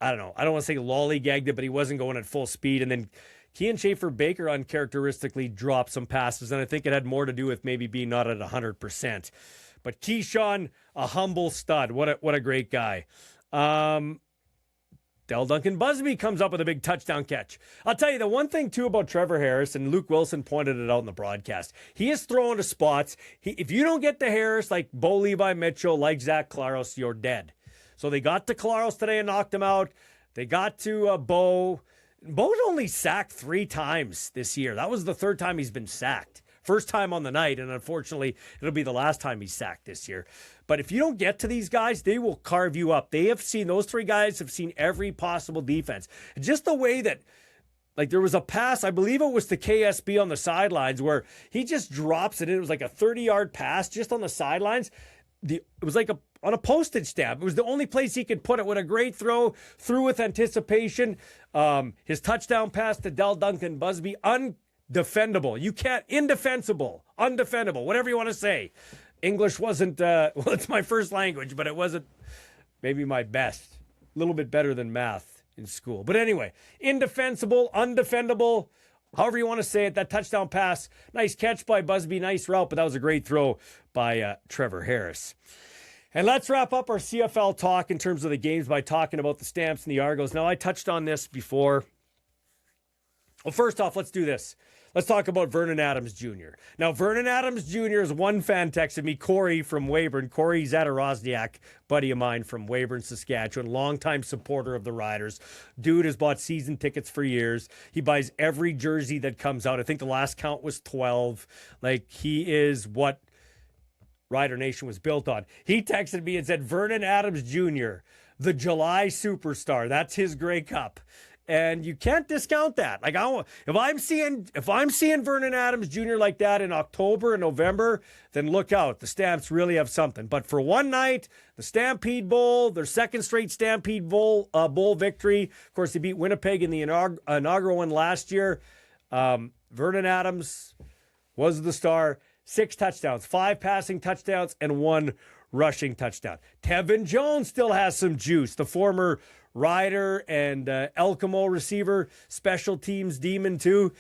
I don't know. I don't want to say lollygagged it, but he wasn't going at full speed. And then Kean Schaefer-Baker uncharacteristically dropped some passes, and I think it had more to do with maybe being not at 100%. But Keyshawn, a humble stud. What a great guy. Del Duncan Busby comes up with a big touchdown catch. I'll tell you, the one thing, too, about Trevor Harris, and Luke Wilson pointed it out in the broadcast, he is throwing to spots. If you don't get to Harris like Bo Levi Mitchell, like Zach Claros, you're dead. So they got to Claros today and knocked him out. They got to Bo. Bo's only sacked 3 times this year. That was the 3rd time he's been sacked. First time on the night, and unfortunately, it'll be the last time he's sacked this year. But if you don't get to these guys, they will carve you up. Those 3 guys have seen every possible defense. Just the way that, like, there was a pass, I believe it was to KSB on the sidelines, where he just drops it in. It was like a 30-yard pass just on the sidelines. It was like on a postage stamp. It was the only place he could put it. What a great throw, threw with anticipation. His touchdown pass to Del Duncan Busby, undefendable. You can't, indefensible, undefendable, whatever you want to say. English wasn't, it's my first language, but it wasn't maybe my best. A little bit better than math in school. But anyway, indefensible, undefendable, however you want to say it. That touchdown pass, nice catch by Busby, nice route, but that was a great throw by Trevor Harris. And let's wrap up our CFL talk in terms of the games by talking about the Stamps and the Argos. Now, I touched on this before. Well, first off, let's do this. Let's talk about Vernon Adams Jr. Now, Vernon Adams Jr. is one fan texted me, Corey from Weyburn. Corey Zadarozniak, buddy of mine from Weyburn, Saskatchewan, longtime supporter of the Riders. Dude has bought season tickets for years. He buys every jersey that comes out. I think the last count was 12. Like, he is what Rider Nation was built on. He texted me and said, Vernon Adams Jr., the July superstar. That's his Grey Cup. And you can't discount that. Like if I'm seeing Vernon Adams Jr. like that in October and November, then look out. The Stamps really have something. But for one night, the Stampede Bowl, their second straight Stampede Bowl victory. Of course, they beat Winnipeg in the inaugural one last year. Vernon Adams was the star. 6 touchdowns, 5 passing touchdowns, and 1 rushing touchdown. Tevin Jones still has some juice. The former Ryder and Elkamo receiver, special teams demon too,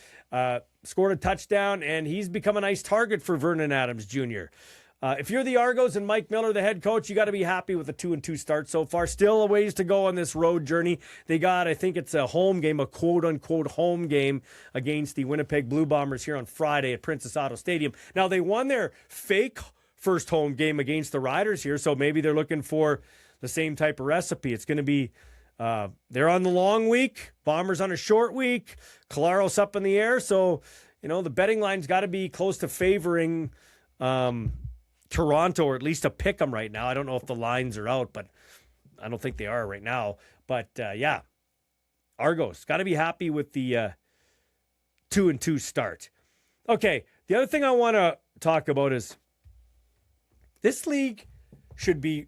scored a touchdown, and he's become a nice target for Vernon Adams Jr. If you're the Argos and Mike Miller, the head coach, you got to be happy with the 2-2 start so far. Still a ways to go on this road journey. They got, I think it's a home game, a quote-unquote home game against the Winnipeg Blue Bombers here on Friday at Princess Auto Stadium. Now, they won their fake first home game against the Riders here, so maybe they're looking for the same type of recipe. It's going to be they're on the long week, Bombers on a short week, Claros up in the air, so the betting line's got to be close to favoring Toronto, or at least a pick 'em right now. I don't know if the lines are out, but I don't think they are right now. But yeah, Argos got to be happy with the 2-2 start. Okay, the other thing I want to talk about is this league should be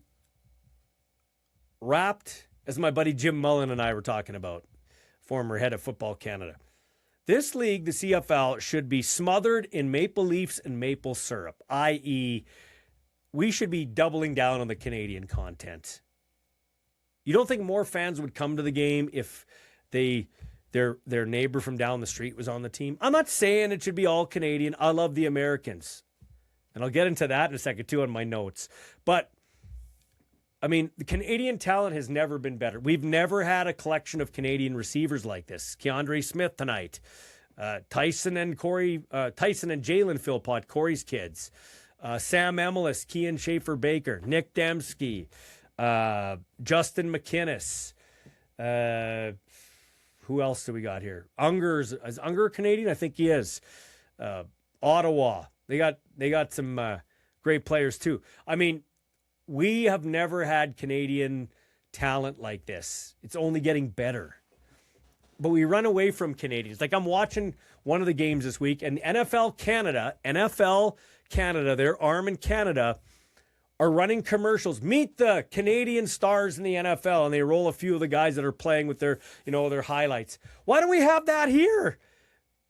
wrapped, as my buddy Jim Mullen and I were talking about, former head of Football Canada. This league, the CFL, should be smothered in maple leafs and maple syrup, i.e., we should be doubling down on the Canadian content. You don't think more fans would come to the game if their neighbor from down the street was on the team? I'm not saying it should be all Canadian. I love the Americans. And I'll get into that in a second, too, on my notes. But, I mean, the Canadian talent has never been better. We've never had a collection of Canadian receivers like this. Keandre Smith tonight. Tyson and Jalen Philpott, Corey's kids. Sam Emelis, Kean Schaefer-Baker. Nick Dembski. Justin McInnes. Who else do we got here? Is Unger Canadian? I think he is. Ottawa. They got some great players too. I mean, we have never had Canadian talent like this. It's only getting better. But we run away from Canadians. Like, I'm watching one of the games this week, and NFL Canada, their arm in Canada, are running commercials. Meet the Canadian stars in the NFL, and they roll a few of the guys that are playing with their highlights. Why don't we have that here?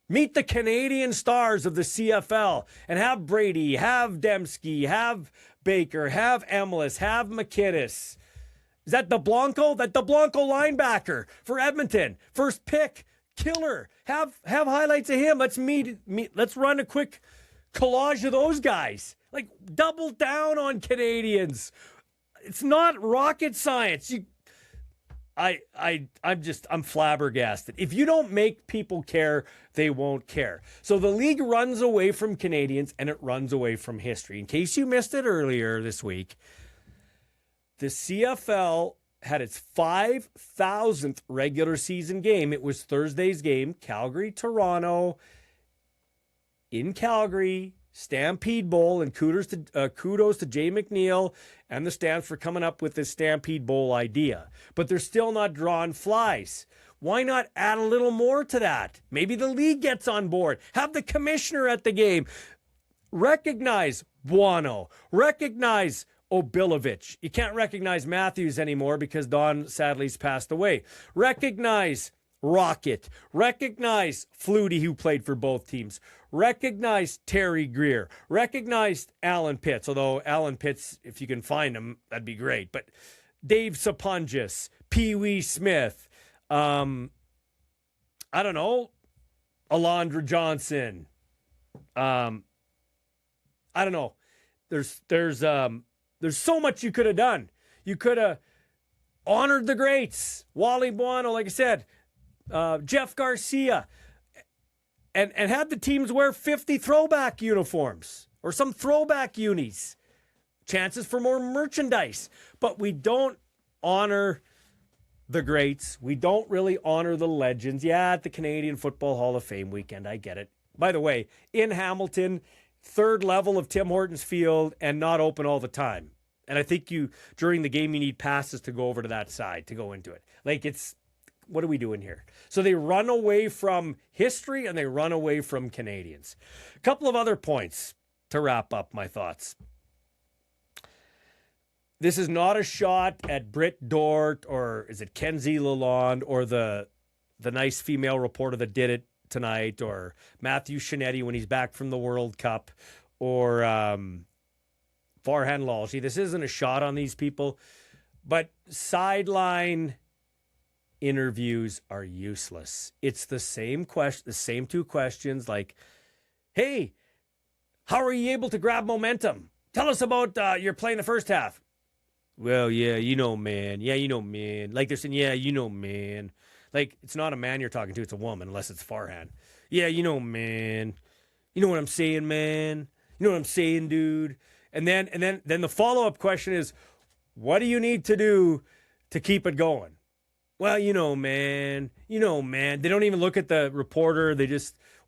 Meet the Canadian stars of the CFL and have Brady, have Dembski, have Baker, have Emelis, have McInnes. Is that the Blanco? That the Blanco linebacker for Edmonton. First pick, killer. Have highlights of him. Let's meet. Let's run a quick collage of those guys. Like, double down on Canadians. It's not rocket science. I'm flabbergasted. If you don't make people care, they won't care. So the league runs away from Canadians, and it runs away from history. In case you missed it earlier this week, the CFL had its 5,000th regular season game. It was Thursday's game, Calgary-Toronto, in Calgary, Stampede Bowl, and kudos to Jay McNeil and the Stamps for coming up with this Stampede Bowl idea. But they're still not drawing flies. Why not add a little more to that? Maybe the league gets on board. Have the commissioner at the game. Recognize Buono. Recognize Obilovich. You can't recognize Matthews anymore because Don sadly's passed away. Recognize Rocket. Recognize Flutie, who played for both teams. Recognize Terry Greer. Recognize Alan Pitts, although Alan Pitts, if you can find him, that'd be great. But Dave Sapongis, Pee Wee Smith, I don't know, Alondra Johnson. I don't know. There's so much you could have done. You could have honored the greats. Wally Buono, like I said, Jeff Garcia, and had the teams wear 50 throwback uniforms or some throwback unis. Chances for more merchandise. But we don't honor the greats. We don't really honor the legends. Yeah, at the Canadian Football Hall of Fame weekend, I get it. By the way, in Hamilton, third level of Tim Hortons Field and not open all the time. And I think during the game, you need passes to go over to that side to go into it. Like, what are we doing here? So they run away from history and they run away from Canadians. A couple of other points to wrap up my thoughts. This is not a shot at Britt Dort or is it Kenzie Lalonde or the nice female reporter that did it tonight, or Matthew Shinetti when he's back from the World Cup, or Farhan Lalji. This isn't a shot on these people, but sideline interviews are useless. It's the same question, the same two questions like, hey, how are you able to grab momentum? Tell us about your play in the first half. Well, yeah, man. Yeah, man. Like they're saying, yeah, man. Like, it's not a man you're talking to, it's a woman, unless it's Farhan. Yeah, man. You know what I'm saying, man? You know what I'm saying, dude? And then the follow-up question is, what do you need to do to keep it going? Well, man. They don't even look at the reporter.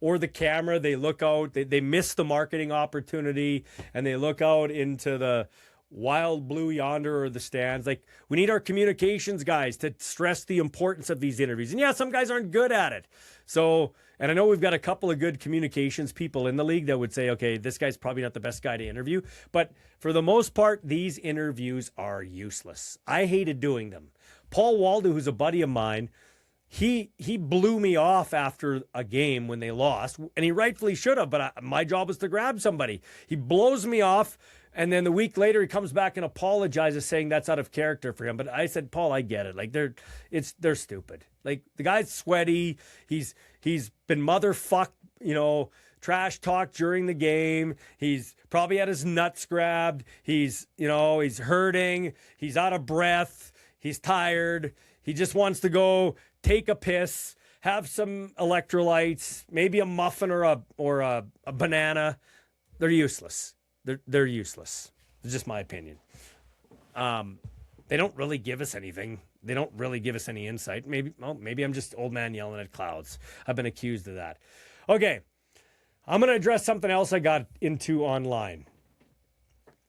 Or the camera. They look out. They miss the marketing opportunity, and they look out into the wild blue yonder or the stands. Like, we need our communications guys to stress the importance of these interviews. And yeah, some guys aren't good at it. So, and I know we've got a couple of good communications people in the league that would say, okay, this guy's probably not the best guy to interview. But for the most part, these interviews are useless. I hated doing them. Paul Waldo, who's a buddy of mine, he blew me off after a game when they lost, and he rightfully should have, but my job was to grab somebody. He blows me off, and then the week later he comes back and apologizes, saying that's out of character for him. But I said, Paul, I get it. Like, they're stupid. Like, the guy's sweaty. He's been motherfucked, trash talked during the game. He's probably had his nuts grabbed. He's hurting. He's out of breath. He's tired. He just wants to go take a piss, have some electrolytes, maybe a muffin or a banana. They're useless. They're useless. It's just my opinion. They don't really give us anything. They don't really give us any insight. Maybe I'm just old man yelling at clouds. I've been accused of that. Okay, I'm going to address something else I got into online.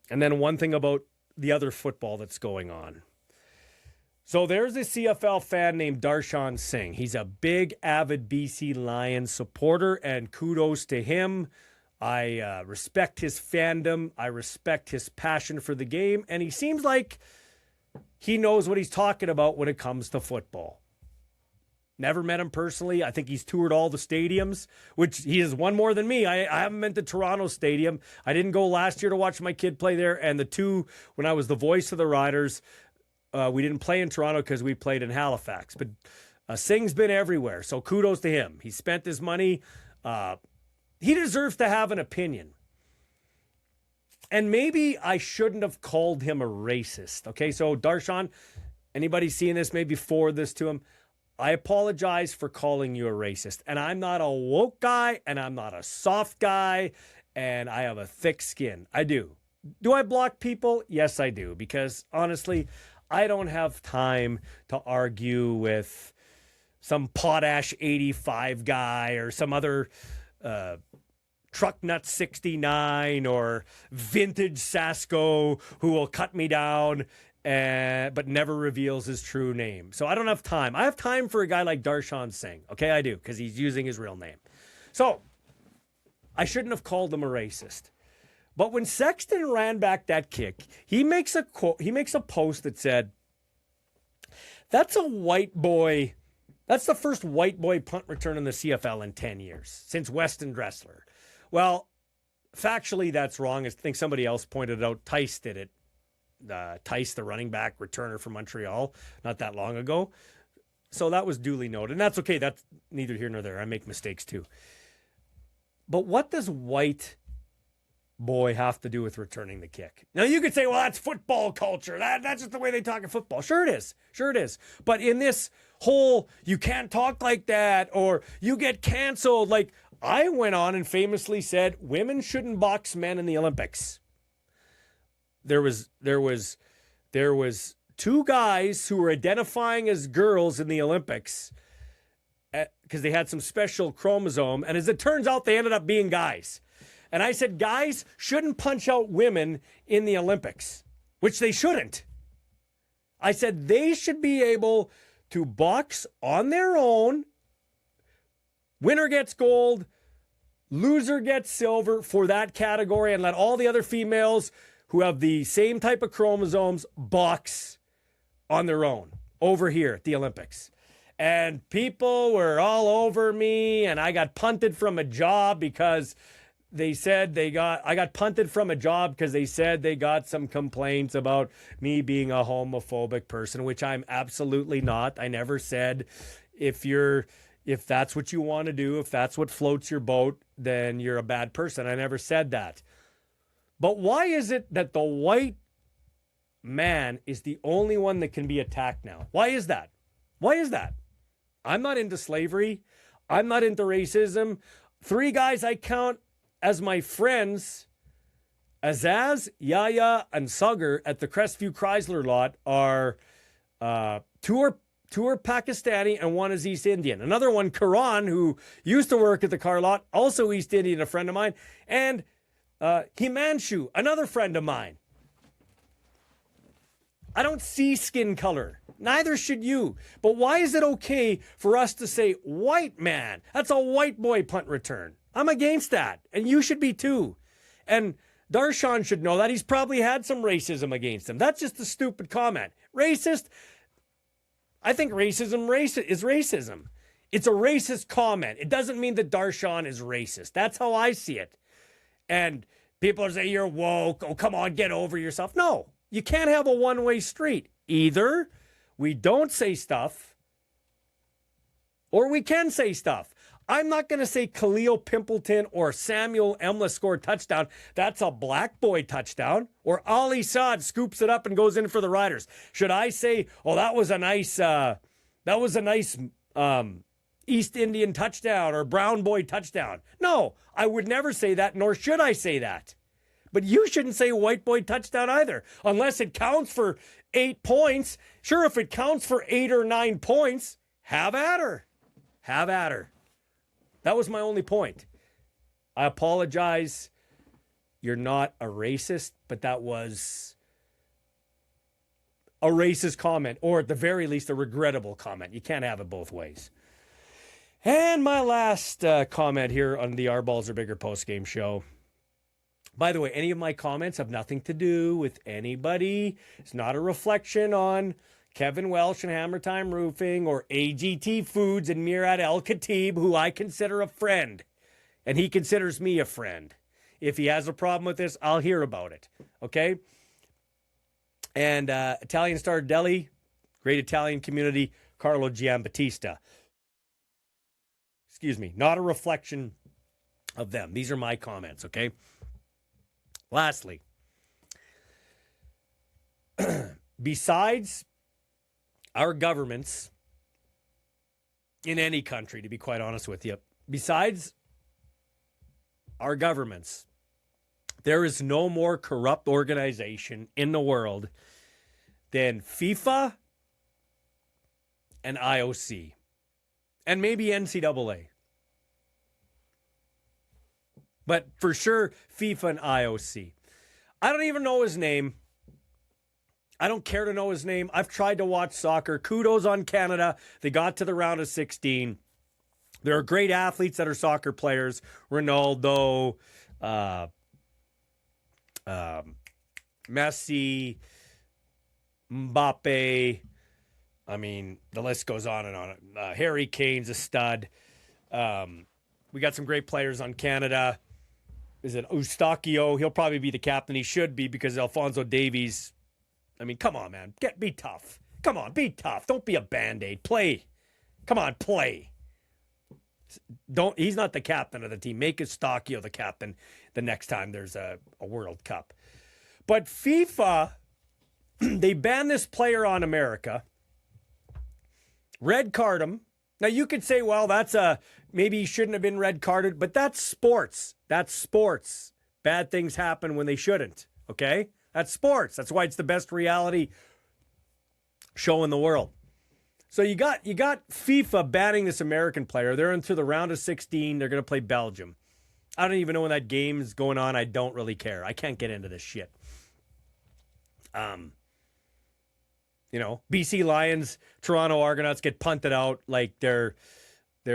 And then one thing about the other football that's going on. So there's a CFL fan named Darshan Singh. He's a big, avid BC Lions supporter, and kudos to him. I respect his fandom. I respect his passion for the game, and he seems like he knows what he's talking about when it comes to football. Never met him personally. I think he's toured all the stadiums, which he has one more than me. I haven't been to Toronto Stadium. I didn't go last year to watch my kid play there, and the two, when I was the voice of the Riders, we didn't play in Toronto because we played in Halifax. But Singh's been everywhere, so kudos to him. He spent his money. He deserves to have an opinion. And maybe I shouldn't have called him a racist. Okay, so Darshan, anybody seeing this, maybe forward this to him. I apologize for calling you a racist. And I'm not a woke guy, and I'm not a soft guy, and I have a thick skin. I do. Do I block people? Yes, I do. Because honestly, I don't have time to argue with some Potash 85 guy or some other Truck Nut 69 or Vintage Sasko who will cut me down but never reveals his true name. So I don't have time. I have time for a guy like Darshan Singh. Okay, I do, because he's using his real name. So I shouldn't have called him a racist. But when Sexton ran back that kick, he makes a post that said, that's a white boy. That's the first white boy punt return in the CFL in 10 years, since Weston Dressler. Well, factually, that's wrong. I think somebody else pointed it out. Tice did it. Tice, the running back returner from Montreal, not that long ago. So that was duly noted. And that's okay. That's neither here nor there. I make mistakes too. But what does white boy have to do with returning the kick? Now, you could say, well, that's football culture. That's just the way they talk in football. Sure it is. Sure it is. But in this whole, you can't talk like that, or you get canceled. Like, I went on and famously said, women shouldn't box men in the Olympics. There was two guys who were identifying as girls in the Olympics because they had some special chromosome. And as it turns out, they ended up being guys. And I said, guys shouldn't punch out women in the Olympics. which they shouldn't. I said they should be able to box on their own. Winner gets gold, loser gets silver for that category, and let all the other females who have the same type of chromosomes box on their own over here at the Olympics. And people were all over me, and I got punted from a job because they said I got punted from a job because they said they got some complaints about me being a homophobic person, which I'm absolutely not. I never said if that's what you want to do, if that's what floats your boat, then you're a bad person. I never said that. But why is it that the white man is the only one that can be attacked now? Why is that? Why is that? I'm not into slavery. I'm not into racism. 3 guys I count as my friends, Azaz, Yaya, and Sugger at the Crestview Chrysler lot are 2 are Pakistani and 1 is East Indian. Another one, Karan, who used to work at the car lot, also East Indian, a friend of mine, and Himanshu, another friend of mine. I don't see skin color. Neither should you. But why is it okay for us to say white man? That's a white boy punt return. I'm against that. And you should be too. And Darshan should know that. He's probably had some racism against him. That's just a stupid comment. Racist? I think racism is racism. It's a racist comment. It doesn't mean that Darshan is racist. That's how I see it. And people are saying you're woke. Oh, come on, get over yourself. No, you can't have a one-way street. Either we don't say stuff or we can say stuff. I'm not going to say Khalil Pimpleton or Samuel Emla scored touchdown. That's a black boy touchdown. Or Ali Saad scoops it up and goes in for the Riders. Should I say, oh, that was a nice East Indian touchdown or brown boy touchdown? No, I would never say that, nor should I say that. But you shouldn't say white boy touchdown either, unless it counts for 8 points. Sure, if it counts for 8 or 9 points, have at her. Have at her. That was my only point. I apologize. You're not a racist, but that was a racist comment, or at the very least, a regrettable comment. You can't have it both ways. And my last comment here on the Our Balls Are Bigger postgame show. By the way, any of my comments have nothing to do with anybody. It's not a reflection on Kevin Welsh and Hammer Time Roofing or AGT Foods and Murad El Khatib, who I consider a friend. And he considers me a friend. If he has a problem with this, I'll hear about it. Okay? And Italian Star Deli, great Italian community, Carlo Giambattista. Excuse me. Not a reflection of them. These are my comments, okay? Lastly, besides our governments in any country, to be quite honest with you, besides our governments, there is no more corrupt organization in the world than FIFA and IOC and maybe NCAA. But for sure, FIFA and IOC. I don't even know his name. I don't care to know his name. I've tried to watch soccer. Kudos on Canada. They got to the round of 16. There are great athletes that are soccer players. Ronaldo, Messi, Mbappe. I mean, the list goes on and on. Harry Kane's a stud. We got some great players on Canada. Is it Eustachio? He'll probably be the captain. He should be because Alphonso Davies. I mean, come on, man. Be tough. Come on, be tough. Don't be a Band-Aid. Play. Come on, play. He's not the captain of the team. Make Eustachio the captain the next time there's a World Cup. But FIFA, they banned this player on America. Red card him. Now, you could say, well, maybe he shouldn't have been red carded, but that's sports. That's sports. Bad things happen when they shouldn't, okay? That's sports. That's why it's the best reality show in the world. So you got FIFA banning this American player. They're into the round of 16. They're going to play Belgium. I don't even know when that game is going on. I don't really care. I can't get into this shit. BC Lions, Toronto Argonauts get punted out like they're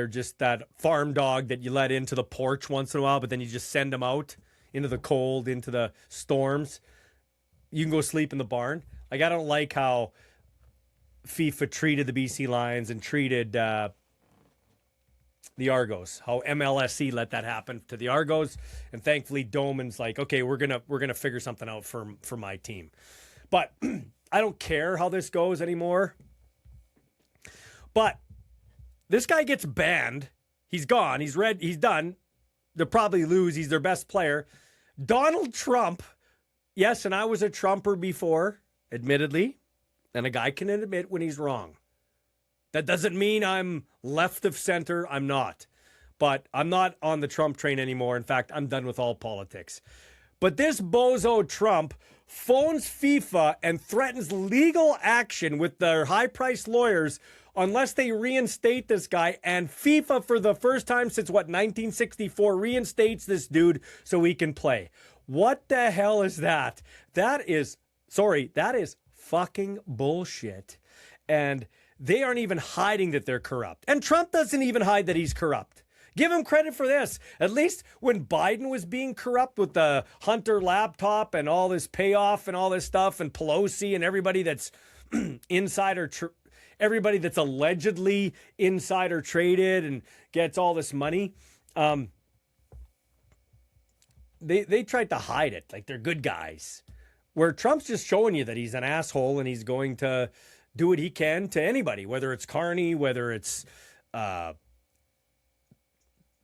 just that farm dog that you let into the porch once in a while, but then you just send them out into the cold, into the storms. You can go sleep in the barn. Like, I don't like how FIFA treated the BC Lions and treated the Argos, how MLSE let that happen to the Argos, and thankfully Doman's like, okay, we're gonna figure something out for my team. But I don't care how this goes anymore. But this guy gets banned. He's gone. He's done. They'll probably lose. He's their best player. Donald Trump. Yes, and I was a Trumper before, admittedly. And a guy can admit when he's wrong. That doesn't mean I'm left of center. I'm not. But I'm not on the Trump train anymore. In fact, I'm done with all politics. But this bozo Trump phones FIFA and threatens legal action with their high-priced lawyers unless they reinstate this guy. And FIFA, for the first time since, 1964, reinstates this dude so he can play. What the hell is that? That is fucking bullshit. And they aren't even hiding that they're corrupt. And Trump doesn't even hide that he's corrupt. Give him credit for this. At least when Biden was being corrupt with the Hunter laptop and all this payoff and all this stuff, and Pelosi and everybody that's everybody that's allegedly insider traded and gets all this money, they tried to hide it like they're good guys. Where Trump's just showing you that he's an asshole and he's going to do what he can to anybody, whether it's Carney, whether it's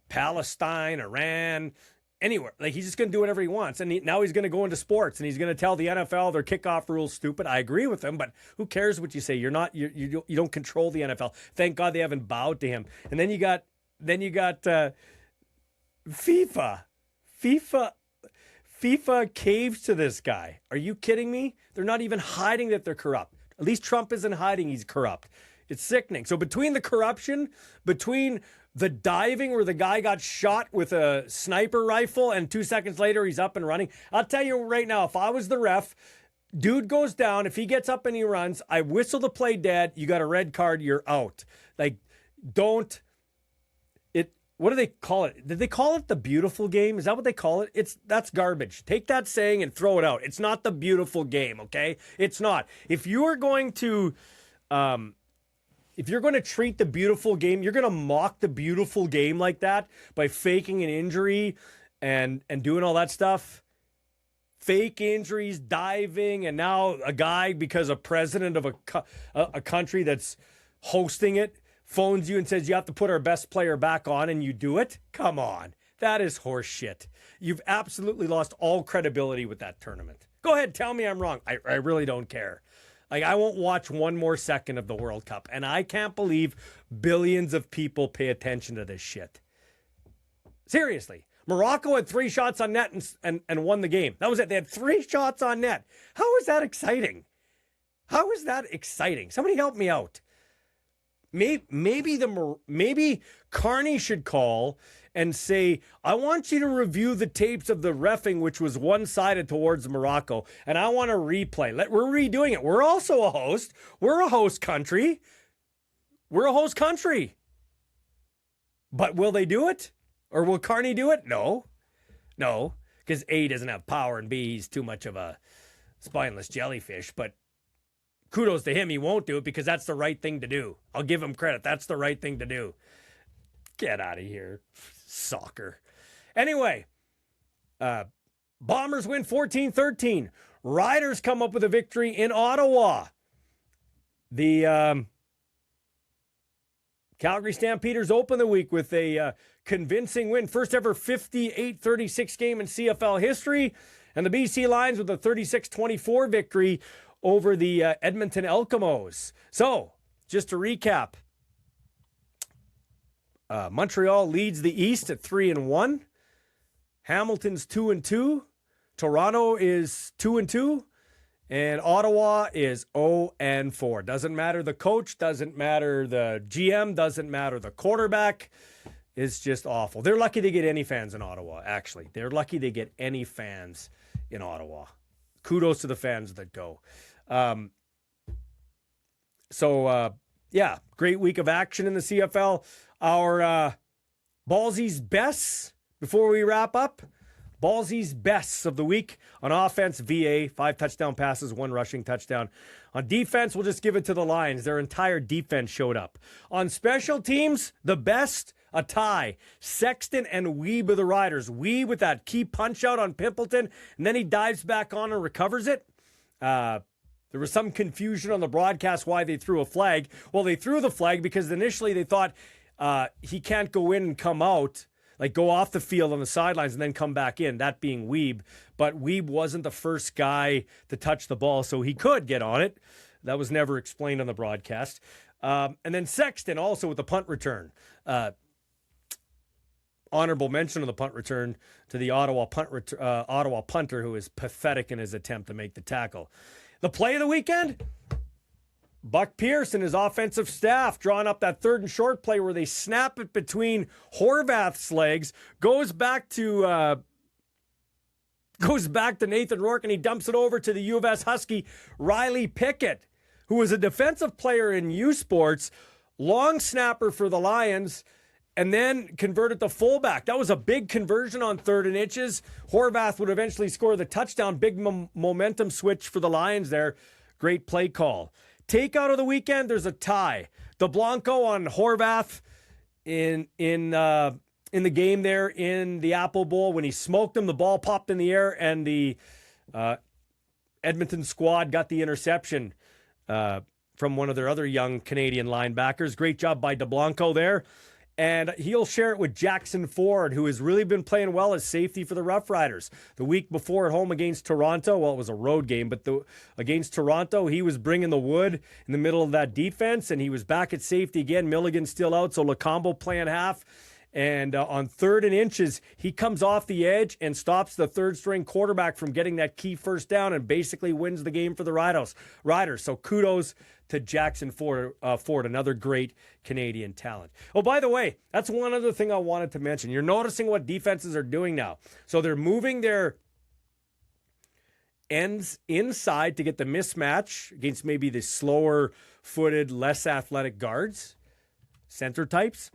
Palestine, Iran, anywhere. Like, he's just going to do whatever he wants. And now he's going to go into sports and he's going to tell the NFL their kickoff rules stupid. I agree with him, but who cares what you say? You don't control the NFL. Thank God they haven't bowed to him. And then you got FIFA. FIFA caves to this guy. Are you kidding me? They're not even hiding that they're corrupt. At least Trump isn't hiding he's corrupt. It's sickening. So between the corruption, between the diving where the guy got shot with a sniper rifle and 2 seconds later he's up and running, I'll tell you right now, if I was the ref, dude goes down, if he gets up and he runs, I whistle to play dead, you got a red card, you're out. Like, what do they call it? Did they call it the beautiful game? Is that what they call it? That's garbage. Take that saying and throw it out. It's not the beautiful game, okay? It's not. If you're going to treat the beautiful game, you're going to mock the beautiful game like that by faking an injury and doing all that stuff. Fake injuries, diving, and now a guy, because a president of a country that's hosting it, phones you and says you have to put our best player back on, and you do it? Come on. That is horse shit. You've absolutely lost all credibility with that tournament. Go ahead, tell me I'm wrong. I really don't care. Like, I won't watch one more second of the World Cup, and I can't believe billions of people pay attention to this shit. Seriously. Morocco had 3 shots on net and won the game. That was it. They had 3 shots on net. How is that exciting? How is that exciting? Somebody help me out. Maybe Carney should call and say, I want you to review the tapes of the reffing, which was one-sided towards Morocco, and I want to replay. We're redoing it. We're also a host. We're a host country. But will they do it? Or will Carney do it? No, because A, doesn't have power, and B, he's too much of a spineless jellyfish. But kudos to him, he won't do it because that's the right thing to do. I'll give him credit. That's the right thing to do. Get out of here. Soccer. Anyway, Bombers win 14-13. Riders come up with a victory in Ottawa. The Calgary Stampeders open the week with a convincing win. First ever 58-36 game in CFL history. And the BC Lions with a 36-24 victory over the Edmonton Elkamos. So, just to recap, Montreal leads the East at 3-1. Hamilton's 2-2. Toronto is 2-2. And Ottawa is 0-4. Doesn't matter the coach, doesn't matter the GM, doesn't matter the quarterback. It's just awful. They're lucky they get any fans in Ottawa, actually. They're lucky they get any fans in Ottawa. kudos to the fans that go. Yeah, great week of action in the CFL. Our Ballsy's bests before we wrap up. Ballsy's bests of the week. On offense, VA, 5 touchdown passes, 1 rushing touchdown. On defense, we'll just give it to the Lions. Their entire defense showed up. On special teams, the best, a tie. Sexton and Weeb of the Riders. Weeb with that key punch out on Pimpleton, and then he dives back on and recovers it. There was some confusion on the broadcast why they threw a flag. Well, they threw the flag because initially they thought he can't go in and come out, like go off the field on the sidelines and then come back in, that being Weeb. But Weeb wasn't the first guy to touch the ball, so he could get on it. That was never explained on the broadcast. And then Sexton also with the punt return. Honorable mention of the punt return to the Ottawa punter, who is pathetic in his attempt to make the tackle. The play of the weekend? Buck Pierce and his offensive staff drawing up that 3rd and short play where they snap it between Horvath's legs, goes back to Nathan Rourke, and he dumps it over to the U of S Husky, Riley Pickett, who was a defensive player in U Sports, long snapper for the Lions, and then converted to fullback. That was a big conversion on 3rd and inches. Horvath would eventually score the touchdown. Big momentum switch for the Lions there. Great play call. Takeout of the weekend, there's a tie. DeBlanco on Horvath in the game there in the Apple Bowl. When he smoked him, the ball popped in the air, and the Edmonton squad got the interception from one of their other young Canadian linebackers. Great job by DeBlanco there. And he'll share it with Jackson Ford, who has really been playing well as safety for the Rough Riders. The week before at home against Toronto, well, it was a road game, but against Toronto, he was bringing the wood in the middle of that defense, and he was back at safety again. Milligan's still out, so Lacombo playing half. And on 3rd and inches, he comes off the edge and stops the 3rd-string quarterback from getting that key first down and basically wins the game for the Riders. So kudos to Jackson Ford, another great Canadian talent. Oh, by the way, that's one other thing I wanted to mention. You're noticing what defenses are doing now. So they're moving their ends inside to get the mismatch against maybe the slower-footed, less athletic guards, center types.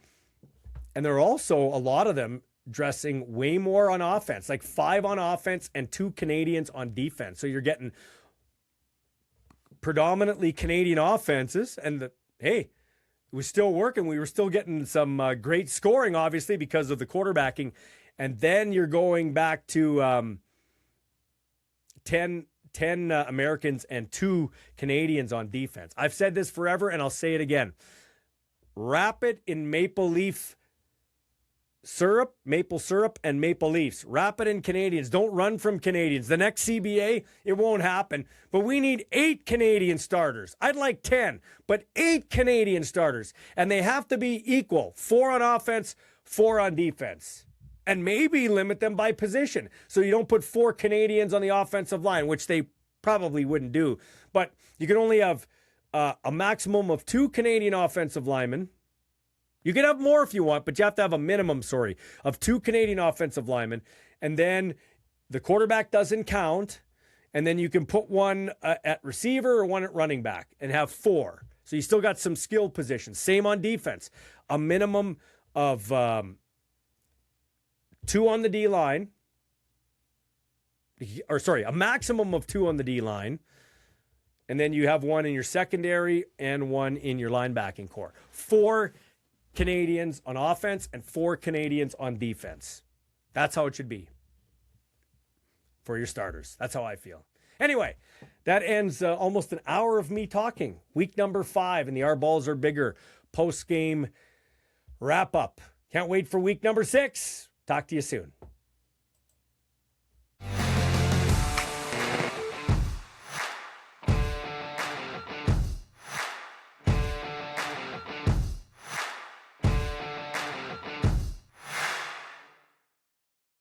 And there are also a lot of them dressing way more on offense, like 5 on offense and 2 Canadians on defense. So you're getting predominantly Canadian offenses. And it was still working. We were still getting some great scoring, obviously, because of the quarterbacking. And then you're going back to 10 Americans and 2 Canadians on defense. I've said this forever, and I'll say it again. Wrap it in maple syrup, and maple leafs. Wrap it in Canadians. Don't run from Canadians. The next CBA, it won't happen. But we need 8 Canadian starters. I'd like 10, but 8 Canadian starters. And they have to be equal. 4 on offense, 4 on defense. And maybe limit them by position. So you don't put 4 Canadians on the offensive line, which they probably wouldn't do. But you can only have a maximum of 2 Canadian offensive linemen. You can have more if you want, but you have to have a minimum, of 2 Canadian offensive linemen. And then the quarterback doesn't count. And then you can put one at receiver or one at running back and have 4. So you still got some skilled positions. Same on defense. A minimum of 2 on the D-line. A maximum of 2 on the D-line. And then you have 1 in your secondary and 1 in your linebacking core. 4 Canadians on offense and 4 Canadians on defense. That's how it should be for your starters. That's how I feel. Anyway, that ends almost an hour of me talking. Week number 5 and the Our Balls Are Bigger post-game wrap-up. Can't wait for week number 6. Talk to you soon.